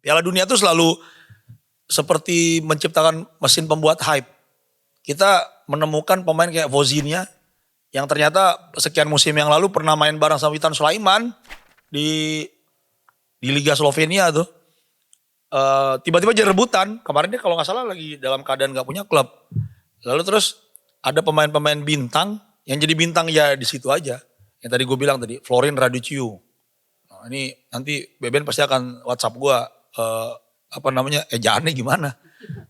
Piala Dunia tuh selalu seperti menciptakan mesin pembuat hype. Kita menemukan pemain kayak Vozinha yang ternyata sekian musim yang lalu pernah main bareng sama Witan Sulaiman di Liga Slovenia tuh. Tiba-tiba jadi rebutan. Kemarin dia kalau nggak salah lagi dalam keadaan nggak punya klub. Lalu terus ada pemain-pemain bintang yang jadi bintang ya di situ aja. Yang tadi gue bilang tadi, Florin Raduciu. Nah, ini nanti Beben pasti akan WhatsApp gue. Ejaannya gimana.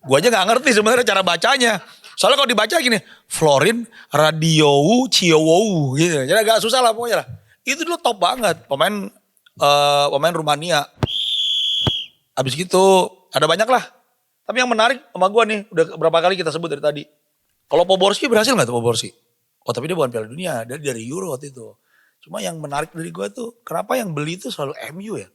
Gue aja gak ngerti sebenarnya cara bacanya. Soalnya kalau dibaca gini, Florin Raduciu gitu. Jadi agak susah lah pokoknya lah. Itu dulu top banget. Pemain Rumania. Habis gitu ada banyak lah. Tapi yang menarik sama gue nih, udah berapa kali kita sebut dari tadi. Kalau Poborski berhasil gak tuh Poborski? Oh tapi dia bukan Piala Dunia, dia dari Euro waktu itu. Cuma yang menarik dari gue tuh, kenapa yang beli itu selalu MU ya?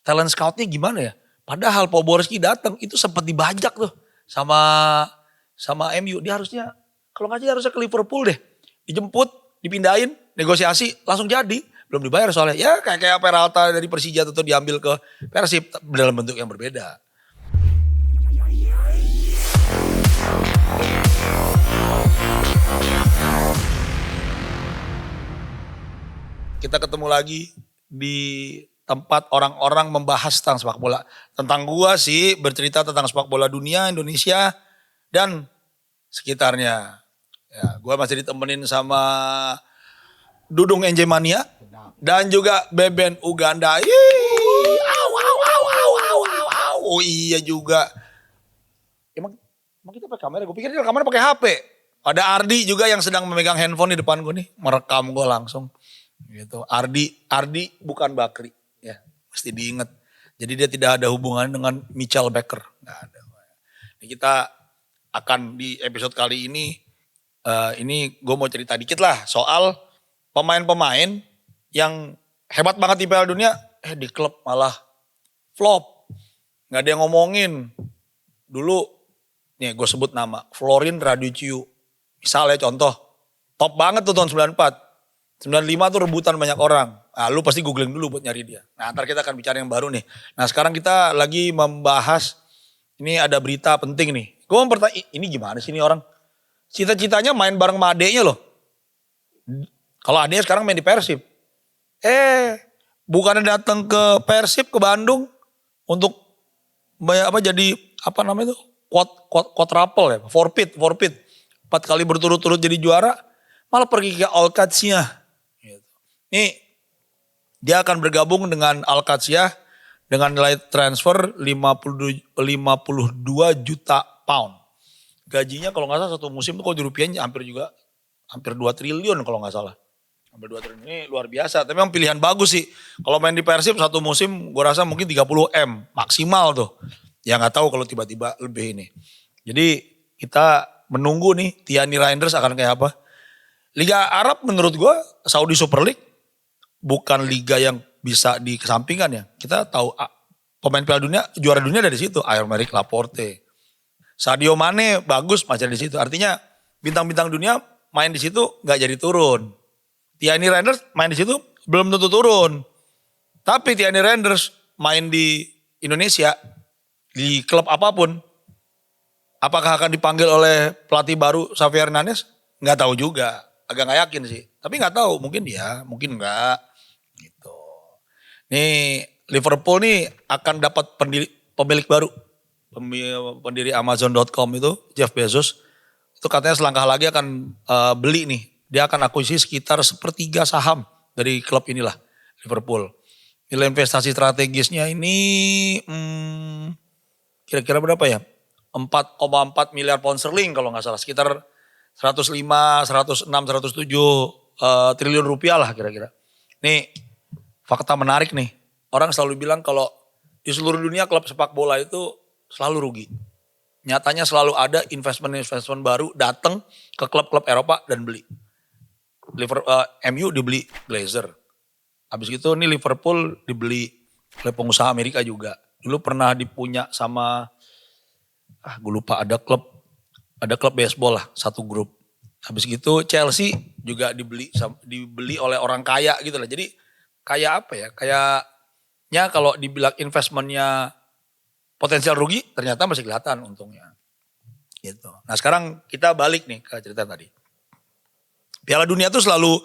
Talent scoutnya gimana ya? Padahal Poborski datang itu sempat dibajak tuh sama MU. Dia harusnya, kalau nggak harusnya ke Liverpool deh. Dijemput, dipindahin, negosiasi, langsung jadi. Belum dibayar soalnya. Ya kayak Peralta dari Persija itu diambil ke Persib dalam bentuk yang berbeda. Kita ketemu lagi di tempat orang-orang membahas tentang sepak bola. Tentang gua sih bercerita tentang sepak bola dunia, Indonesia dan sekitarnya. Ya, gua masih ditemenin sama Dudung Enjemania dan juga Beben Uganda. Oh iya juga. Emang kita pakai kamera? Gue pikir dia rekamannya pakai HP. Ada Ardi juga yang sedang memegang handphone di depan gue nih, merekam gue langsung. Gitu. Ardi bukan Bakri. Ya, mesti diingat. Jadi dia tidak ada hubungan dengan Michael Becker. Nggak ada. Ini kita akan di episode kali ini gue mau cerita dikit lah soal pemain-pemain yang hebat banget di Piala Dunia, di klub malah flop. Nggak ada yang ngomongin. Dulu, nih gue sebut nama, Florin Raduciu. Misalnya contoh, top banget tuh tahun 94. 95 tuh rebutan banyak orang. Nah, lu pasti googling dulu buat nyari dia. Nah, ntar kita akan bicara yang baru nih. Nah, sekarang kita lagi membahas, ini ada berita penting nih. Gue mau bertanya, ini gimana sih ini orang? Cita-citanya main bareng sama adeknya loh. Kalau adeknya sekarang main di Persib. Bukannya datang ke Persib, ke Bandung untuk jadi apa namanya itu? Quadruple ya, forfeit. 4 kali berturut-turut jadi juara, malah pergi ke Al-Qadsiah. Nih, dia akan bergabung dengan Al-Qadsiah dengan nilai transfer 52 juta pound. Gajinya kalau nggak salah satu musim tuh kalau dirupiahin hampir 2 triliun kalau nggak salah. Hampir 2 triliun, ini luar biasa. Tapi memang pilihan bagus sih. Kalau main di Persib satu musim gue rasa mungkin 30 M maksimal tuh. Ya nggak tahu kalau tiba-tiba lebih ini. Jadi kita menunggu nih Tiani Reinders akan kayak apa. Liga Arab menurut gue Saudi Super League bukan liga yang bisa dikesampingkan ya. Kita tahu pemain Piala Dunia, juara dunia dari situ. Aymeric Laporte. Sadio Mane bagus macam di situ. Artinya bintang-bintang dunia main di situ nggak jadi turun. Tiani Reinders main di situ belum tentu turun. Tapi Tiani Reinders main di Indonesia di klub apapun, apakah akan dipanggil oleh pelatih baru Xavi Hernandez? Nggak tahu juga, agak nggak yakin sih. Tapi nggak tahu, mungkin dia, mungkin nggak. Gitu. Nih Liverpool nih akan dapat pemilik baru, pendiri Amazon.com itu Jeff Bezos. Itu katanya selangkah lagi akan beli nih. Dia akan akuisisi sekitar 1/3 saham dari klub inilah Liverpool. Nilai investasi strategisnya ini kira-kira berapa ya? 4,4 miliar pound sterling kalau nggak salah. Sekitar 105, 106, 107 triliun rupiah lah kira-kira. Nih fakta menarik nih. Orang selalu bilang kalau di seluruh dunia klub sepak bola itu selalu rugi. Nyatanya selalu ada investment baru datang ke klub-klub Eropa dan beli. MU dibeli Glazer. Habis itu nih Liverpool dibeli oleh pengusaha Amerika juga. Dulu pernah dipunya sama, gue lupa ada klub baseball lah, satu grup. Habis gitu Chelsea juga dibeli oleh orang kaya gitu lah. Jadi kayak apa ya, kayak Ya kalau dibilang investmentnya potensial rugi, ternyata masih kelihatan untungnya. Gitu. Nah sekarang kita balik nih ke cerita tadi. Piala Dunia itu selalu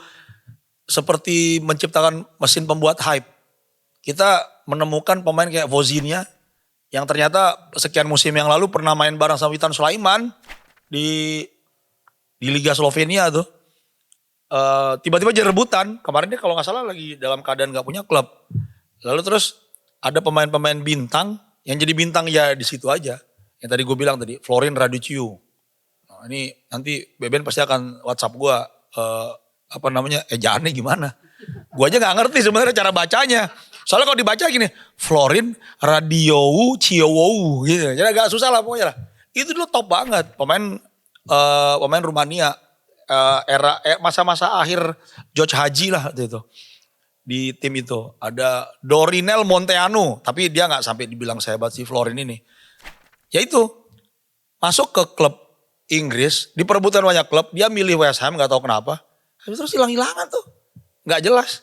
seperti menciptakan mesin pembuat hype. Kita menemukan pemain kayak Vozinha yang ternyata sekian musim yang lalu pernah main bareng sama Witan Sulaiman di Liga Slovenia tuh. Tiba-tiba jadi rebutan. Kemarin dia kalau nggak salah lagi dalam keadaan nggak punya klub. Lalu terus ada pemain-pemain bintang yang jadi bintang ya di situ aja. Yang tadi gue bilang tadi, Florin Raduciu. Nah, ini nanti Beben pasti akan WhatsApp gue, ejaannya gimana. Gue aja gak ngerti sebenarnya cara bacanya. Soalnya kalau dibaca gini, Florin Radiowu Ciowowu gitu. Jadi agak susah lah pokoknya lah. Itu dulu top banget, pemain Rumania. Era masa-masa akhir George Haji lah itu. Di tim itu ada Dorinel Monteanu, tapi dia nggak sampai dibilang sehebat si Florin ini. Ya itu masuk ke klub Inggris, diperebutkan banyak klub, dia milih West Ham nggak tahu kenapa, habis terus hilang-hilangan tuh, nggak jelas.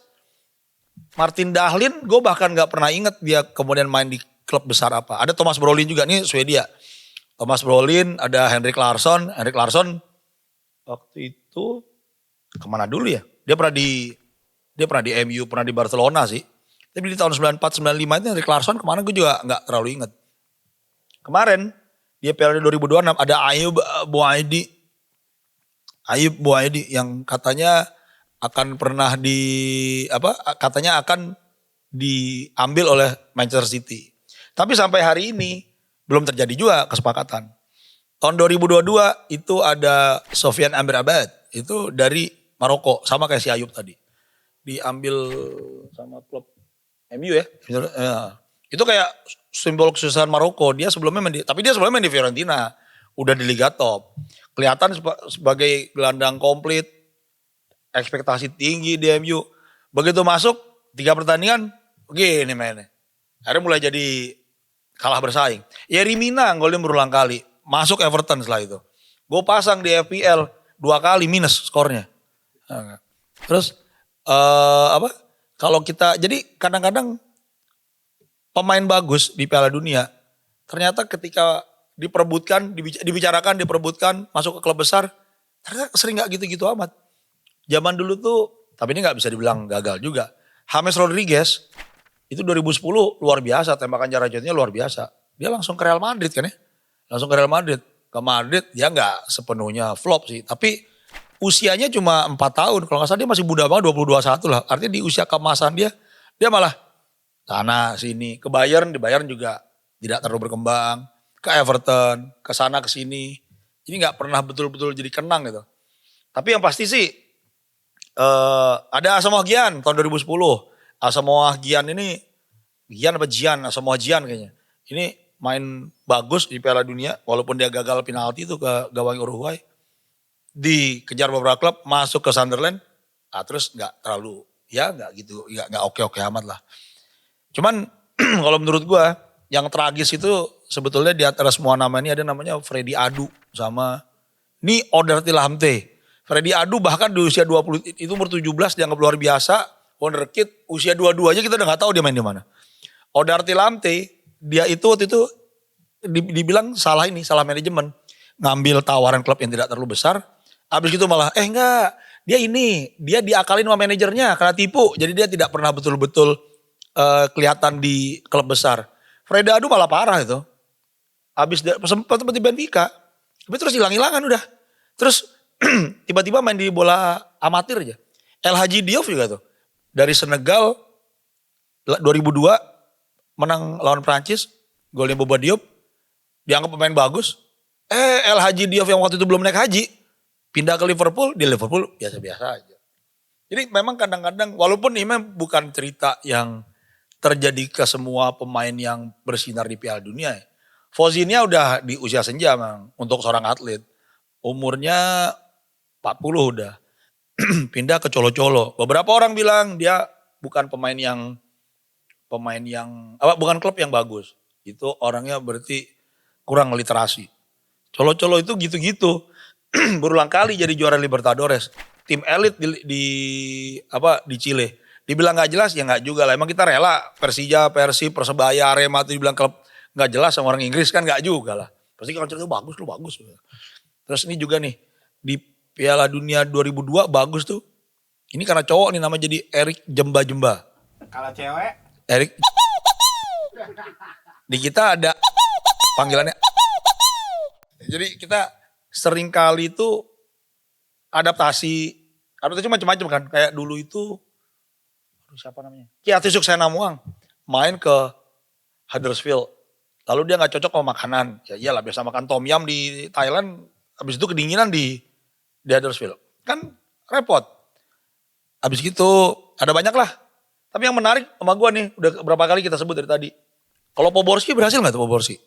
Martin Dahlin, gue bahkan nggak pernah inget dia kemudian main di klub besar apa. Ada Thomas Brolin juga nih Swedia. Thomas Brolin, ada Henrik Larsson. Henrik Larsson waktu itu kemana dulu ya? Dia pernah di MU, pernah di Barcelona sih. Tapi di tahun 94-95 itu Henrik Larsson kemana gue juga gak terlalu inget. Kemarin dia Piala 2026 ada Ayub Buaidi yang katanya akan diambil oleh Manchester City. Tapi sampai hari ini belum terjadi juga kesepakatan. Tahun 2022 itu ada Sofian Amrabat, itu dari Maroko sama kayak si Ayub tadi. Diambil sama klub MU ya. Itu kayak simbol kesuksesan Maroko. Dia sebelumnya main di Fiorentina, udah di Liga Top. Kelihatan sebagai gelandang komplit, ekspektasi tinggi di MU. Begitu masuk 3 pertandingan, begini mainnya. Akhirnya mulai jadi kalah bersaing. Yerry Mina golin berulang kali, masuk Everton setelah itu. Gue pasang di FPL 2 kali minus skornya. Terus kalau kita, jadi kadang-kadang pemain bagus di Piala Dunia, ternyata ketika diperebutkan, masuk ke klub besar, ternyata sering gak gitu-gitu amat. Zaman dulu tuh, tapi ini gak bisa dibilang gagal juga. James Rodriguez, itu 2010 luar biasa, tembakan jarak jauhnya luar biasa. Dia langsung ke Real Madrid kan ya. Langsung ke Real Madrid. Ke Madrid dia gak sepenuhnya flop sih, tapi usianya cuma 4 tahun. Kalau gak salah dia masih muda banget, 20-21 lah. Artinya di usia keemasan dia malah sana sini. Ke Bayern, di Bayern juga tidak terlalu berkembang. Ke Everton, ke sana ke sini. Jadi gak pernah betul-betul jadi kenang gitu. Tapi yang pasti sih, ada Asamoah Gyan tahun 2010. Asamoah Gyan ini, Asamoah Gyan kayaknya. Ini main bagus di Piala Dunia, walaupun dia gagal penalti itu ke gawang Uruguay. Dikejar beberapa klub, masuk ke Sunderland, terus gak terlalu, ya gak gitu, gak oke-oke amat lah. Cuman kalau menurut gue, yang tragis itu sebetulnya di antara semua nama ini ada namanya Freddy Adu sama ini Oderti Lamptey. Freddy Adu bahkan di usia 20, itu umur 17 dianggap luar biasa, wonderkid, usia 22 aja kita udah gak tahu dia main di mana. Oderti Lamptey, dia itu waktu itu dibilang salah manajemen. Ngambil tawaran klub yang tidak terlalu besar, habis gitu malah, dia diakalin sama manajernya karena tipu. Jadi dia tidak pernah betul-betul kelihatan di klub besar. Freddy Adu malah parah itu. Habis sempat di Benfica, tapi terus hilang-hilangan udah. Terus tiba-tiba main di bola amatir aja. El Hadji Diouf juga tuh. Dari Senegal 2002 menang lawan Prancis, golnya Boba Diop, dianggap pemain bagus. El Hadji Diouf yang waktu itu belum naik haji, pindah ke Liverpool, di Liverpool biasa-biasa aja. Jadi memang kadang-kadang, walaupun ini bukan cerita yang terjadi ke semua pemain yang bersinar di Piala Dunia ya. Vozinha udah di usia senja memang untuk seorang atlet. Umurnya 40 udah. Pindah ke Colo-Colo. Beberapa orang bilang dia bukan bukan klub yang bagus. Itu orangnya berarti kurang literasi. Colo-Colo itu gitu-gitu. Berulang kali jadi juara Libertadores. Tim elit di Chile. Dibilang nggak jelas ya nggak juga lah. Emang kita rela Persija, Persib, Persebaya, Arema itu dibilang klub nggak jelas sama orang Inggris kan nggak juga lah. Pasti kalau cerita bagus lu bagus. Terus ini juga nih di Piala Dunia 2002 bagus tuh. Ini karena cowok nih namanya jadi Erik Jemba-Jemba. Kalau cewek? Erik. Di kita ada panggilannya. Jadi kita sering kali itu adaptasi macam-macam kan. Kayak dulu itu siapa namanya? Ki Ati Suksena Muang main ke Huddersfield. Lalu dia nggak cocok sama makanan. Ya iyalah biasa makan tom yum di Thailand, habis itu kedinginan di Huddersfield. Kan repot. Habis gitu ada banyak lah. Tapi yang menarik sama gua nih, udah berapa kali kita sebut dari tadi. Kalau Poborski berhasil nggak tuh Poborski?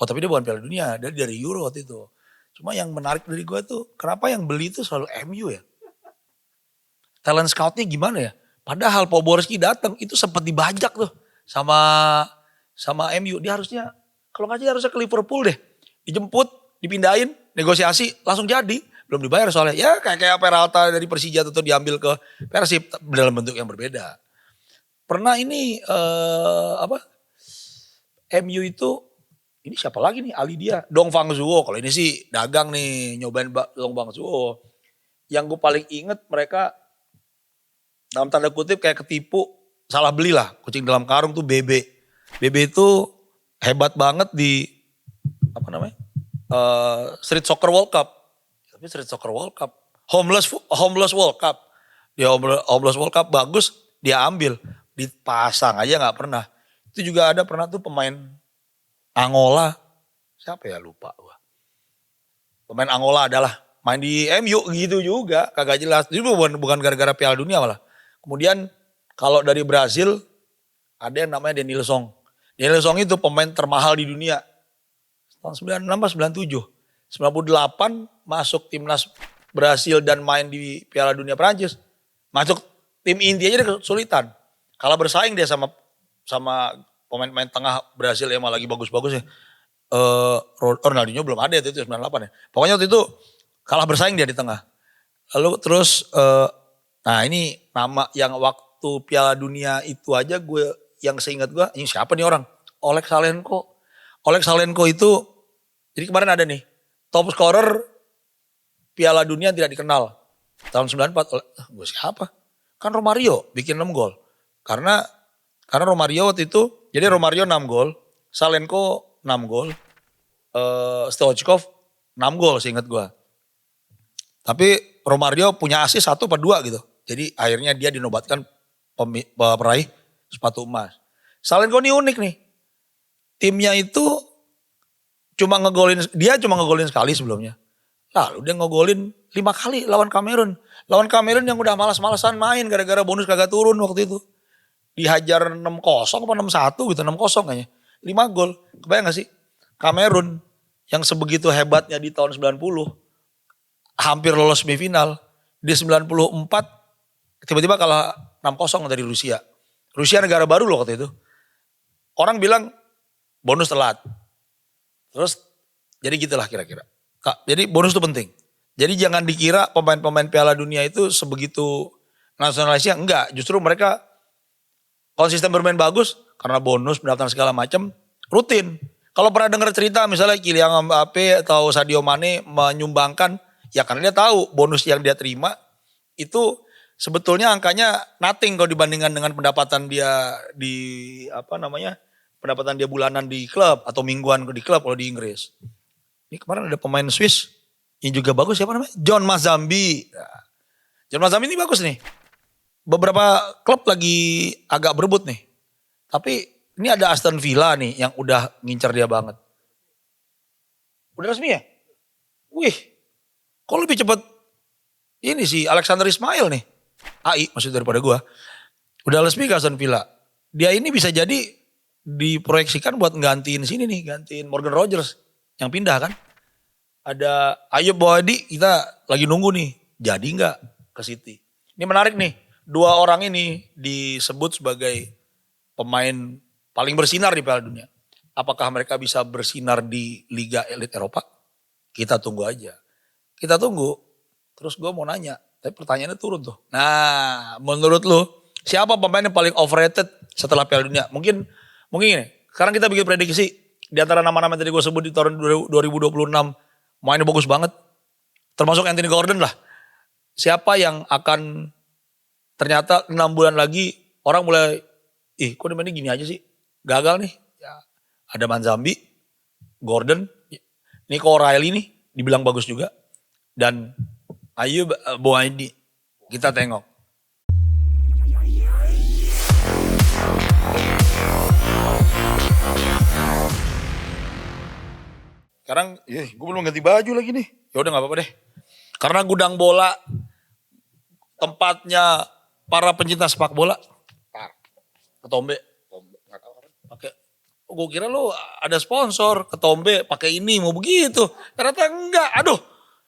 Oh tapi dia bukan Piala Dunia, dia dari Euro waktu itu. Cuma yang menarik dari gua tuh, kenapa yang beli itu selalu MU ya? Talent scoutnya gimana ya? Padahal Poborski datang itu sempat dibajak tuh sama MU. Dia harusnya kalau nggak jadi harusnya ke Liverpool deh. Dijemput, dipindahin, negosiasi langsung jadi. Belum dibayar soalnya. Ya kayak Peralta dari Persija atau diambil ke Persib dalam bentuk yang berbeda. Pernah ini MU itu ini siapa lagi nih Ali dia Dong Fang Zuo. Kalau ini sih dagang nih nyobain Dong Fang Zuo. Yang gue paling inget mereka dalam tanda kutip kayak ketipu, salah beli lah. Kucing dalam karung tuh BB. BB itu hebat banget di apa namanya? Street Soccer World Cup. Tapi Street Soccer World Cup, Homeless World Cup. Dia Homeless World Cup bagus, dia ambil, dipasang aja nggak pernah. Itu juga ada pernah tuh pemain Angola, siapa ya lupa gua. Pemain Angola adalah main di MU gitu juga, kagak jelas. Itu bukan gara-gara Piala Dunia malah. Kemudian kalau dari Brasil ada yang namanya Denilson. Denilson itu pemain termahal di dunia. Tahun 96 97. 98 masuk timnas Brasil dan main di Piala Dunia Perancis. Masuk tim inti aja dia kesulitan. Kalah bersaing dia sama pemain-pemain tengah Brasil yang lagi bagus-bagus ya. Ronaldinho belum ada itu 98 ya. Pokoknya waktu itu kalah bersaing dia di tengah. Lalu terus nah ini nama yang waktu Piala Dunia itu aja gue yang seingat gue, ini siapa nih orang? Oleg Salenko. Oleg Salenko itu, jadi kemarin ada nih, top scorer Piala Dunia tidak dikenal. Tahun 94, gue siapa? Kan Romario bikin 6 gol. Karena Romario waktu itu, jadi Romario 6 gol, Salenko 6 gol, Stoichkov 6 gol seingat gue. Tapi Romario punya asis 1 atau 2 gitu. Jadi akhirnya dia dinobatkan peraih sepatu emas. Salenko ini unik nih. Timnya itu cuma ngegolin sekali sebelumnya. Lalu dia ngegolin 5 kali lawan Kamerun. Lawan Kamerun yang udah malas-malasan main gara-gara bonus kagak turun waktu itu. Dihajar 6-0 apa 6-1 gitu, 6-0 kayaknya. 5 gol. Kebayang gak sih? Kamerun yang sebegitu hebatnya di tahun 90 hampir lolos semifinal. Di 94 tiba-tiba kalah 6-0 dari Rusia. Rusia negara baru loh waktu itu. Orang bilang bonus telat. Terus jadi gitulah kira-kira. Jadi bonus itu penting. Jadi jangan dikira pemain-pemain Piala Dunia itu sebegitu nasionalisnya. Enggak, justru mereka konsisten bermain bagus karena bonus, pendapatan segala macam rutin. Kalau pernah dengar cerita misalnya Kylian Mbappe atau Sadio Mane menyumbangkan, ya karena dia tahu bonus yang dia terima itu sebetulnya angkanya nothing kalau dibandingkan dengan pendapatan dia di pendapatan dia bulanan di klub atau mingguan di klub kalau di Inggris. Ini kemarin ada pemain Swiss yang juga bagus, siapa namanya? John Mazambi. Nah, John Mazambi ini bagus nih. Beberapa klub lagi agak berebut nih. Tapi ini ada Aston Villa nih yang udah ngincar dia banget. Udah resmi ya? Wih, kok lebih cepat ini sih Alexander Ismail nih. AI maksud daripada gua. Udah resmi ke Aston Villa. Dia ini bisa jadi diproyeksikan buat gantiin sini nih, gantiin Morgan Rogers yang pindah kan. Ada Ayub Boadi, kita lagi nunggu nih, jadi nggak ke City. Ini menarik nih, 2 orang ini disebut sebagai pemain paling bersinar di Piala Dunia. Apakah mereka bisa bersinar di Liga Elit Eropa? Kita tunggu aja. Kita tunggu, terus gue mau nanya, tapi pertanyaannya turun tuh. Nah, menurut lu Siapa pemain yang paling overrated setelah Piala Dunia? Mungkin ini. Sekarang kita bikin prediksi di antara nama-nama yang tadi gue sebut di tahun 2026 mainnya bagus banget. Termasuk Anthony Gordon lah. Siapa yang akan ternyata 6 bulan lagi orang mulai, kok dia mainnya gini aja sih? Gagal nih. Ya, ada Manzambi, Gordon, Nico O'Reilly nih dibilang bagus juga. Dan Ayu Boaidi. Kita tengok. Sekarang, gue belum ganti baju lagi nih. Ya udah nggak apa-apa deh. Karena gudang bola tempatnya para pencinta sepak bola. Ketombe. Pakai. Gue kira lu ada sponsor Ketombe pakai ini mau begitu. Ternyata enggak. Aduh.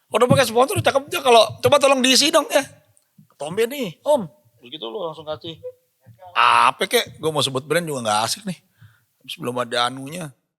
Udah pakai sponsor cakepnya kalau coba tolong diisi dong ya. Ketombe nih, Om. Begitu lu langsung kasih. Apa kek? Gue mau sebut brand juga nggak asik nih. Sebelum ada anunya.